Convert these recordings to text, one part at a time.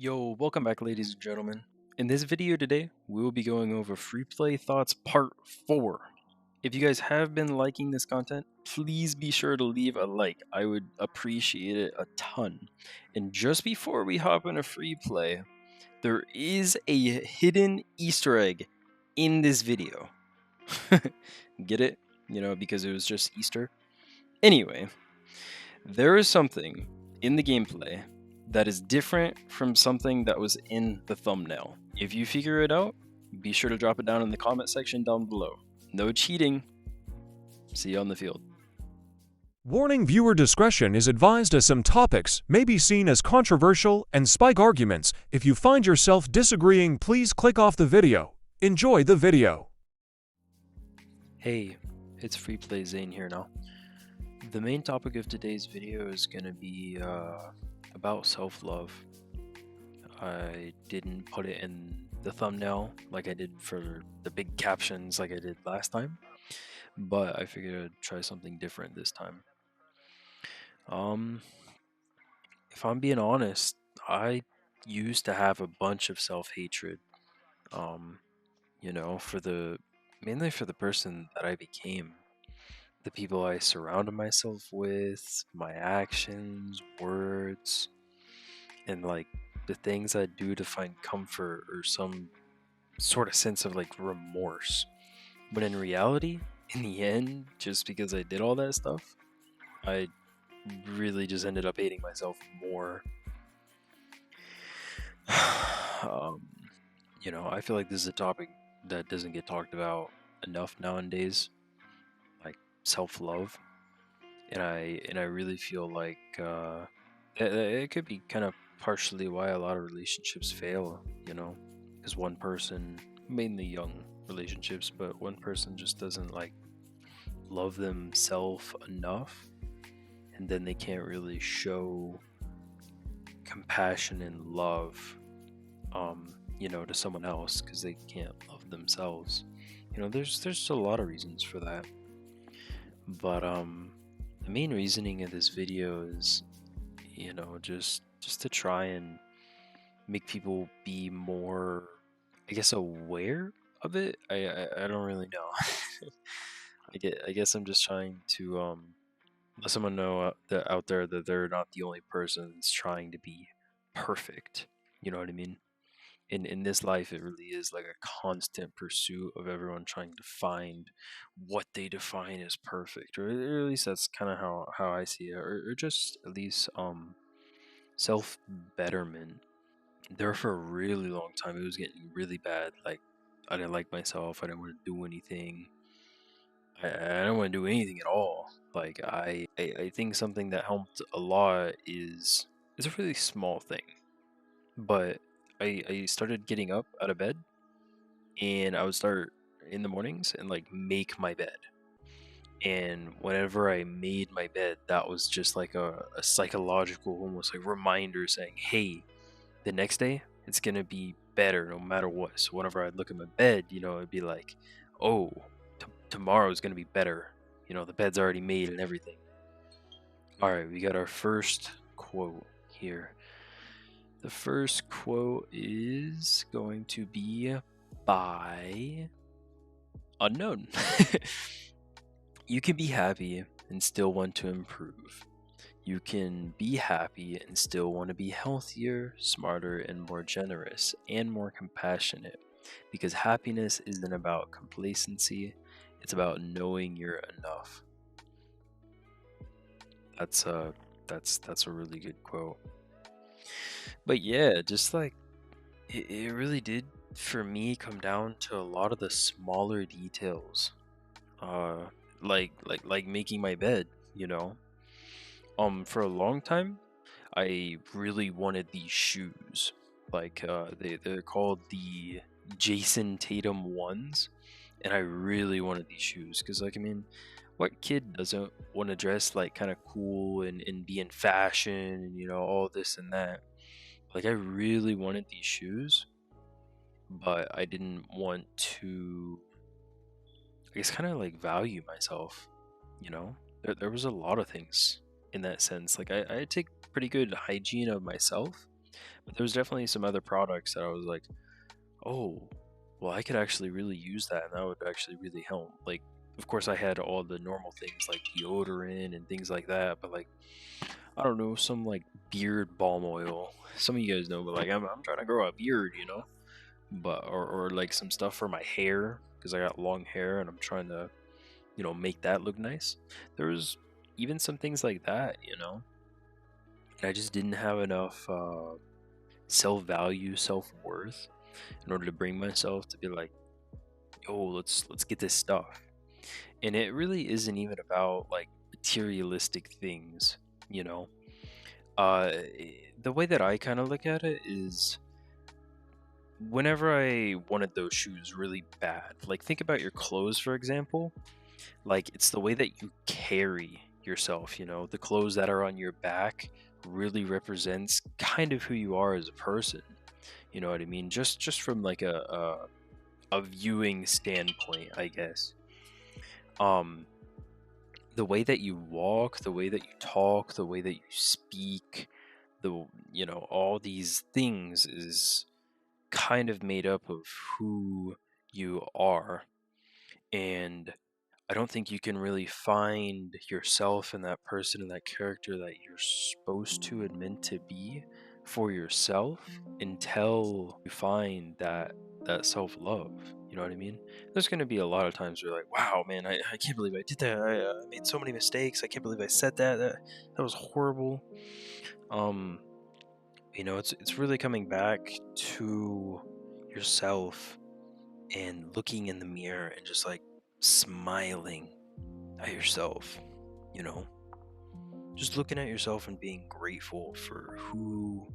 Yo, welcome back ladies and gentlemen. In this video today, we will be going over Free Play Thoughts Part 4. If you guys have been liking this content, please be sure to leave a like. I would appreciate it a ton. And just before we hop into Free Play, there is a hidden Easter egg in this video. Get it? You know, because it was just Easter. Anyway, there is something in the gameplay that is different from something that was in the thumbnail. If you figure it out, be sure to drop it down in the comment section down below. No cheating. See you on the field. Warning: viewer discretion is advised as some topics may be seen as controversial and spike arguments. If you find yourself disagreeing, please click off the video. Enjoy the video. Hey, it's Free Play Zane here now. The main topic of today's video is going to be about self-love. I didn't put it in the thumbnail like I did for the big captions like I did last time, but I figured I'd try something different this time. If I'm being honest, I used to have a bunch of self-hatred, you know, mainly for the person that I became, the people I surrounded myself with, my actions, words, and like the things I do to find comfort or some sort of sense of like remorse. But in reality, in the end, just because I did all that stuff, I really just ended up hating myself more. You know, I feel like this is a topic that doesn't get talked about enough nowadays, like self-love, and I really feel like it could be kind of partially why a lot of relationships fail. You know, because one person, mainly young relationships, but one person just doesn't like love themselves enough, and then they can't really show compassion and love you know, to someone else because they can't love themselves. You know, there's a lot of reasons for that, but the main reasoning of this video is, you know, just to try and make people be more, I guess, aware of it. I don't really know. I guess I'm just trying to let someone know that out there that they're not the only person that's trying to be perfect. You know what I mean? In this life, it really is like a constant pursuit of everyone trying to find what they define as perfect, or at least that's kind of how I see it, or just at least self betterment. There for a really long time, it was getting really bad. Like, I didn't like myself. I didn't want to do anything. I don't want to do anything at all. Like, I think something that helped a lot is it's a really small thing, but I started getting up out of bed, and I would start in the mornings and like make my bed. And whenever I made my bed, that was just like a psychological, almost like reminder saying, hey, the next day it's gonna be better no matter what. So whenever I'd look at my bed, you know, it'd be like, oh, tomorrow's gonna be better. You know, the bed's already made and everything. All right, we got our first quote here. The first quote is going to be by unknown. You can be happy and still want to improve. You can be happy and still want to be healthier, smarter, and more generous and more compassionate. Because happiness isn't about complacency, it's about knowing you're enough. That's a really good quote. But yeah, just like it really did for me come down to a lot of the smaller details. Like making my bed, you know. For a long time, I really wanted these shoes. Like they're called the Jason Tatum ones, and I really wanted these shoes because, like, I mean, what kid doesn't want to dress like kind of cool and be in fashion and, you know, all this and that. Like, I really wanted these shoes, but I didn't want to, I guess, kind of like value myself, you know? There was a lot of things in that sense. Like, I take pretty good hygiene of myself, But there was definitely some other products that I was like, oh, well, I could actually really use that, and that would actually really help. Like, of course, I had all the normal things like deodorant and things like that, but like, I don't know, some like beard balm oil. Some of you guys know, but like, I'm trying to grow a beard, you know, but or like some stuff for my hair because I got long hair and I'm trying to, you know, make that look nice. There was even some things like that, you know, and I just didn't have enough self value, self worth in order to bring myself to be like, oh, let's get this stuff. And it really isn't even about like materialistic things, you know. The way that I kind of look at it is whenever I wanted those shoes really bad, like think about your clothes for example, like it's the way that you carry yourself, you know, the clothes that are on your back really represents kind of who you are as a person. You know what I mean? Just from like a viewing standpoint, I guess. Um, the way that you walk, the way that you talk, the way that you speak, the you know, all these things is kind of made up of who you are. And I don't think you can really find yourself and that person and that character that you're supposed to and meant to be for yourself until you find that self-love. You know what I mean? There's going to be a lot of times where you're like, wow, man, I can't believe I did that. I made so many mistakes. I can't believe I said that was horrible. Um, you know, it's really coming back to yourself and looking in the mirror and just like smiling at yourself, you know, just looking at yourself and being grateful for who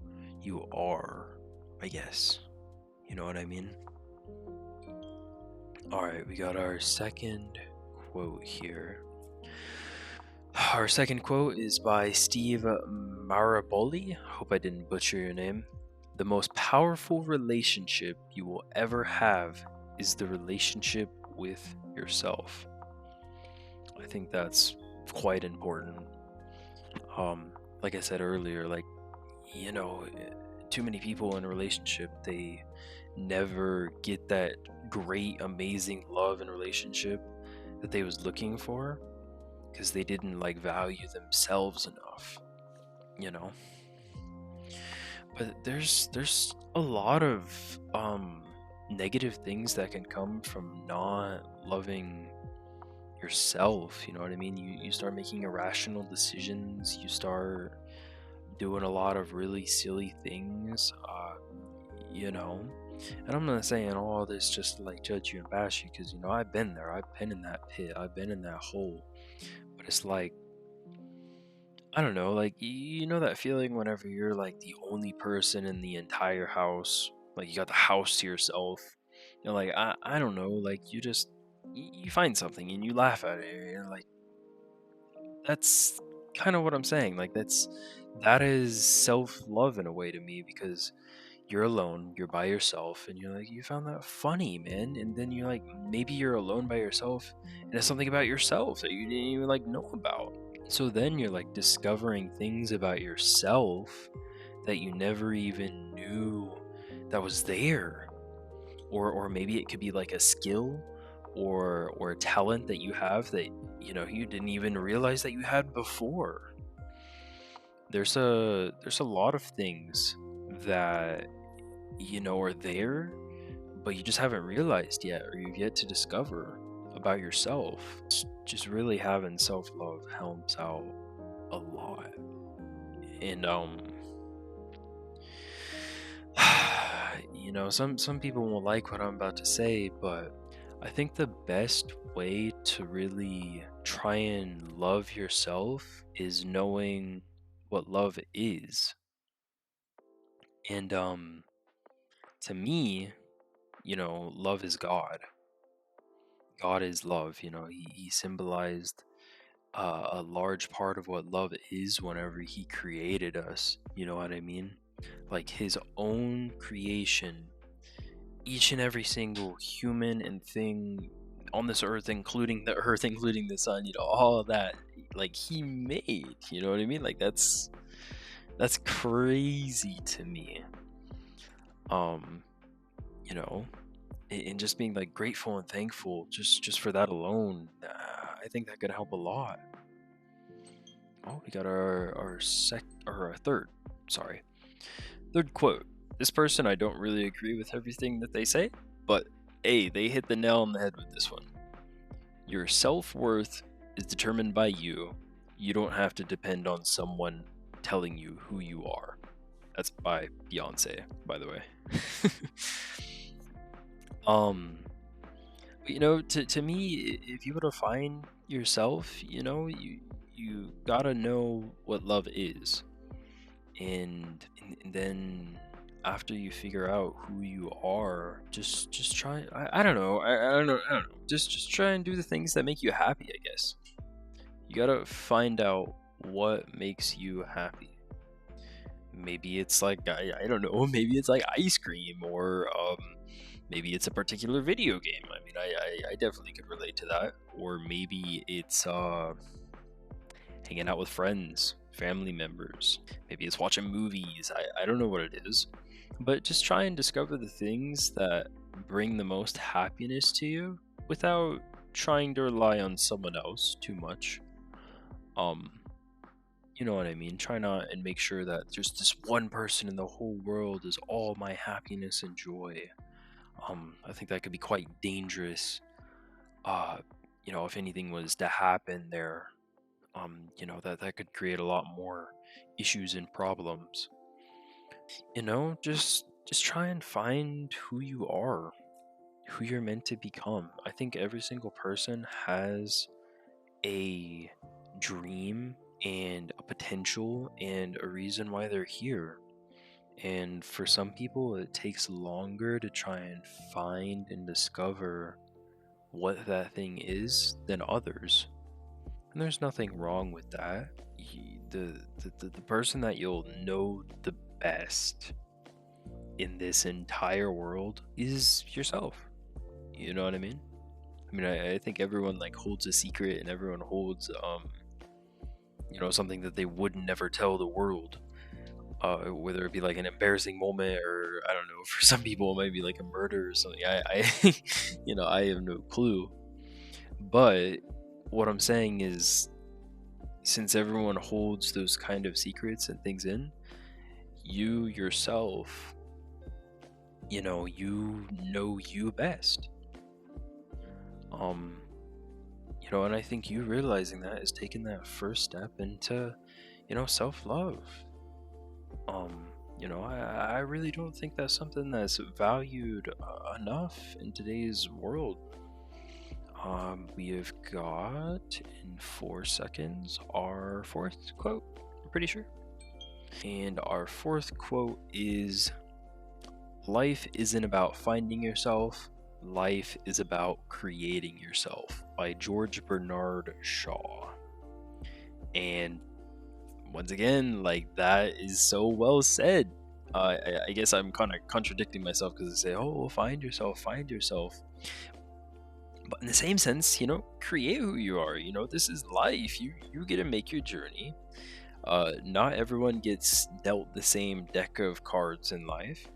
you are, I guess. You know what I mean? All right, we got our second quote here. Our second quote is by Steve Maraboli. Hope I didn't butcher your name. The most powerful relationship you will ever have is the relationship with yourself. I think that's quite important. Like I said earlier, like, you know, too many people in a relationship, they never get that great, amazing love and relationship that they was looking for because they didn't like value themselves enough, you know. But there's a lot of negative things that can come from not loving yourself. You know what I mean? You start making irrational decisions. You start doing a lot of really silly things. You know, and I'm not saying all this just to like judge you and bash you, because you know I've been there. I've been in that pit. I've been in that hole. But it's like, I don't know, like you know that feeling whenever you're like the only person in the entire house, like you got the house to yourself. You know, like I don't know, like you just you find something and you laugh at it. And you're like, that's kind of what I'm saying. Like that is self love in a way to me, because you're alone, you're by yourself, and you're like, you found that funny, man. And then you're like, maybe you're alone by yourself and it's something about yourself that you didn't even like know about. So then you're like discovering things about yourself that you never even knew that was there. Or maybe it could be like a skill or a talent that you have that you know you didn't even realize that you had before. There's a lot of things that you know are there, but you just haven't realized yet, or you've yet to discover about yourself. Just really having self-love helps out a lot. And you know, some people won't like what I'm about to say, but I think the best way to really try and love yourself is knowing what love is. And to me, you know, love is God. God is love. You know, he symbolized a large part of what love is whenever he created us. You know what I mean? Like his own creation, each and every single human and thing on this earth, including the earth, including the sun, you know, all of that, like he made. You know what I mean? Like That's crazy to me. Um, you know, and just being like grateful and thankful just for that alone, I think that could help a lot. Oh, we got our third, sorry, third quote. This person, I don't really agree with everything that they say, but hey, they hit the nail on the head with this one. Your self-worth is determined by you. You don't have to depend on someone telling you who you are. That's by Beyonce, by the way. um to me, if you were to find yourself, you gotta know what love is, and then after you figure out who you are, just try. I don't know. I don't know. Just try and do the things that make you happy, I guess. You gotta find out what makes you happy. Maybe it's like I don't know. Maybe it's like ice cream, or maybe it's a particular video game. I mean, I definitely could relate to that. Or maybe it's hanging out with friends, family members. Maybe it's watching movies. I don't know what it is. But just try and discover the things that bring the most happiness to you without trying to rely on someone else too much. Um, you know what I mean? Try not and make sure that just this one person in the whole world is all my happiness and joy. I think that could be quite dangerous. Uh, if anything was to happen there, that could create a lot more issues and problems. Just try and find who you are, who you're meant to become. I think every single person has a dream and a potential and a reason why they're here. And for some people, it takes longer to try and find and discover what that thing is than others. And there's nothing wrong with that. The person that you'll know the best in this entire world is yourself. You know what I mean? I mean, I think everyone like holds a secret, and everyone holds something that they would never tell the world. Whether it be like an embarrassing moment, or I don't know, for some people it might be like a murder or something. I I have no clue. But what I'm saying is, since everyone holds those kind of secrets and things in, you yourself, you know you best. um and I think you realizing that is taking that first step into self-love. I really don't think that's something that's valued enough in today's world. We have got in 4 seconds our fourth quote, I'm pretty sure. And our fourth quote is, life isn't about finding yourself, life is about creating yourself, by George Bernard Shaw. And once again, like, that is so well said. I guess I'm kind of contradicting myself because I say, oh, find yourself. But in the same sense, create who you are. This is life. You get to make your journey. Not everyone gets dealt the same deck of cards in life,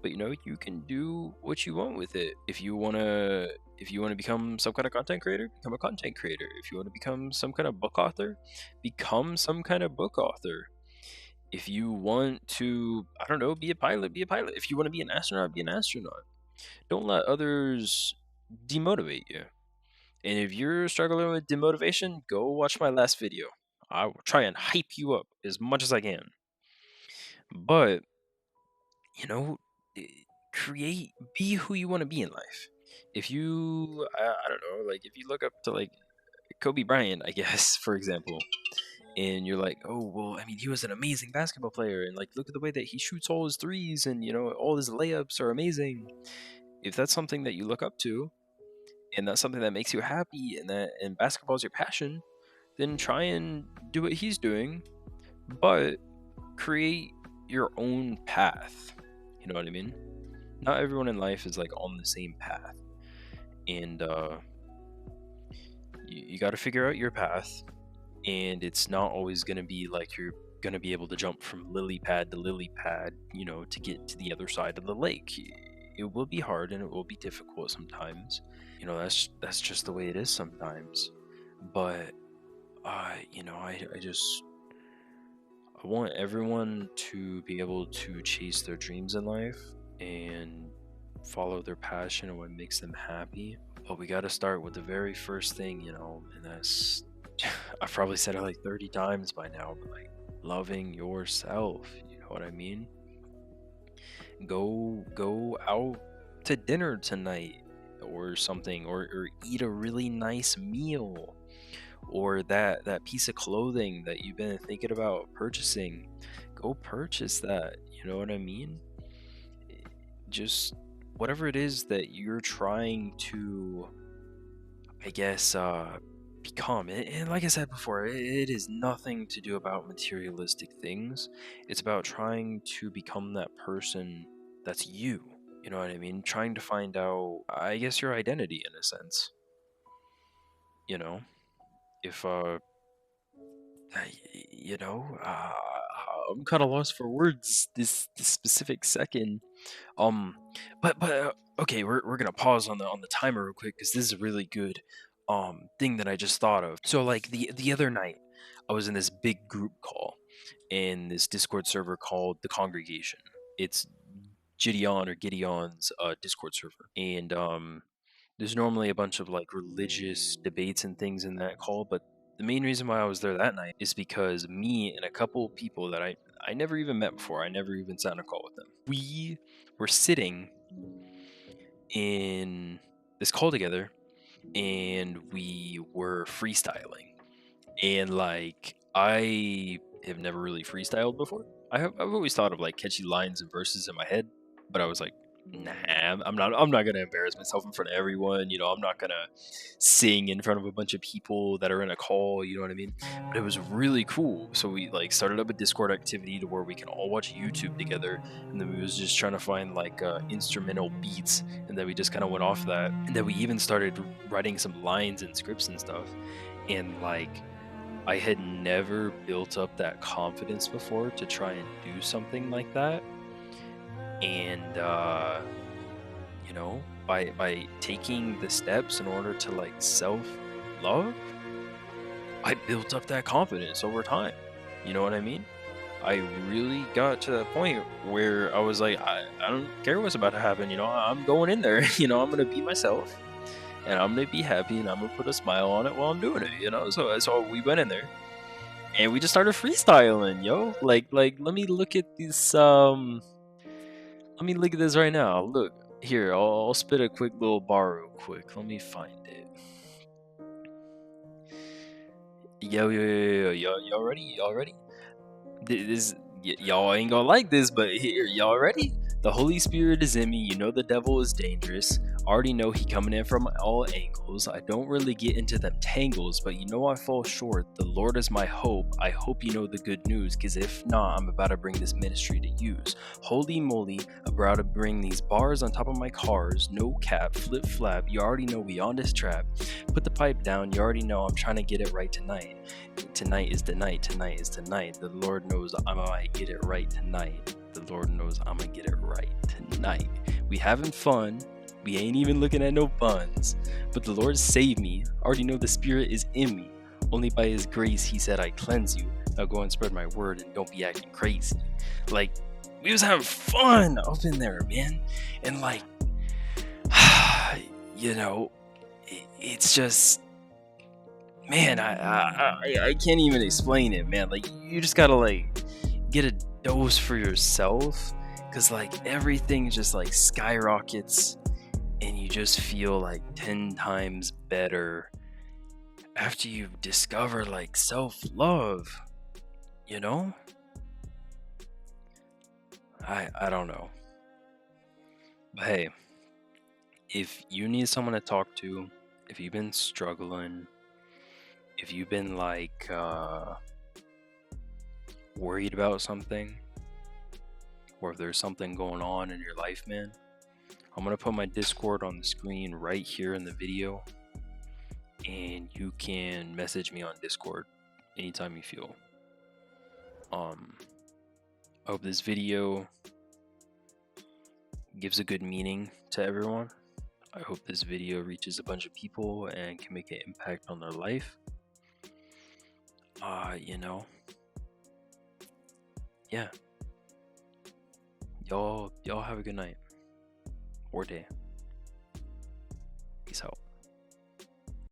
but you can do what you want with it. If you wanna become some kind of content creator, become a content creator. If you want to become some kind of book author, become some kind of book author. If you want to, I don't know, be a pilot, be a pilot. If you want to be an astronaut, be an astronaut. Don't let others demotivate you. And if you're struggling with demotivation, go watch my last video. I will try and hype you up as much as I can. But, be who you want to be in life. If you, I don't know, like if you look up to like Kobe Bryant, I guess, for example, and you're like, oh, well, I mean, he was an amazing basketball player, and like, look at the way that he shoots all his threes, and all his layups are amazing. If that's something that you look up to, and that's something that makes you happy, and basketball is your passion, then try and do what he's doing, but create your own path. You know what I mean? Not everyone in life is like on the same path, and you got to figure out your path. And it's not always going to be like your going to be able to jump from lily pad to lily pad, you know, to get to the other side of the lake. It will be hard and it will be difficult sometimes. You know, that's just the way it is sometimes. But you know, I want everyone to be able to chase their dreams in life and follow their passion and what makes them happy. But we got to start with the very first thing, you know, and that's I've probably said it like 30 times by now, but like loving yourself, you know what I mean? Go out to dinner tonight or something, or eat a really nice meal, or that piece of clothing that you've been thinking about purchasing. Go purchase that, you know what I mean? Just whatever it is that you're trying to, I guess, become. And like I said before, it is nothing to do about materialistic things. It's about trying to become that person that's you. You know what I mean? Trying to find out, I guess, your identity in a sense. You know, if you know, I'm kind of lost for words this specific second. Um, but okay, we're gonna pause on the timer real quick because this is a really good thing that I just thought of. So like the other night, I was in this big group call in this Discord server called the Congregation. It's Gideon's Discord server, and there's normally a bunch of like religious debates and things in that call, but the main reason why I was there that night is because me and a couple people that I never even met before, I never even sat on a call with them. We were sitting in this call together and we were freestyling. And like I have never really freestyled before. I've always thought of like catchy lines and verses in my head, but I was like, nah, I'm not gonna embarrass myself in front of everyone. You know, I'm not gonna sing in front of a bunch of people that are in a call. You know what I mean? But it was really cool. So we like started up a Discord activity to where we can all watch YouTube together, and then we was just trying to find like instrumental beats, and then we just kind of went off that, and then we even started writing some lines and scripts and stuff, and like I had never built up that confidence before to try and do something like that. And you know, by taking the steps in order to like self love, I built up that confidence over time. You know what I mean? I really got to that point where I was like, I don't care what's about to happen, you know, I'm going in there, you know, I'm gonna be myself and I'm gonna be happy and I'm gonna put a smile on it while I'm doing it, you know. So we went in there and we just started freestyling, yo. Like let me look at this let me look at this right now. Look here, I'll spit a quick little bar real quick. Let me find it. Yo, y'all ready? Y'all ready? This y'all ain't gonna like this, but here, y'all ready? The Holy Spirit is in me. You know the devil is dangerous. Already know he coming in from all angles. I don't really get into them tangles, but you know I fall short. The Lord is my hope. I hope you know the good news, cause if not, I'm about to bring this ministry to use. Holy moly, about to bring these bars on top of my cars. No cap, flip flap. You already know we on this trap. Put the pipe down. You already know I'm trying to get it right tonight. Tonight is the night. Tonight is the night. The Lord knows I might get it right tonight. The Lord knows I'm gonna get it right tonight. We having fun. We ain't even looking at no buns. But the Lord saved me. Already know the Spirit is in me. Only by His grace He said I cleanse you. Now go and spread my word and don't be acting crazy. Like, we was having fun up in there, man. And like, you know, it's just, man, I can't even explain it, man. Like, you just gotta like get a dose for yourself, because like everything just like skyrockets and you just feel like 10 times better after you discover like self-love, you know. I don't know, but hey, if you need someone to talk to, if you've been struggling, if you've been like worried about something, or if there's something going on in your life, man, I'm gonna put my Discord on the screen right here in the video, and you can message me on Discord anytime you feel. I hope this video gives a good meaning to everyone. I hope this video reaches a bunch of people and can make an impact on their life. Yeah. Y'all have a good night or day. Peace out.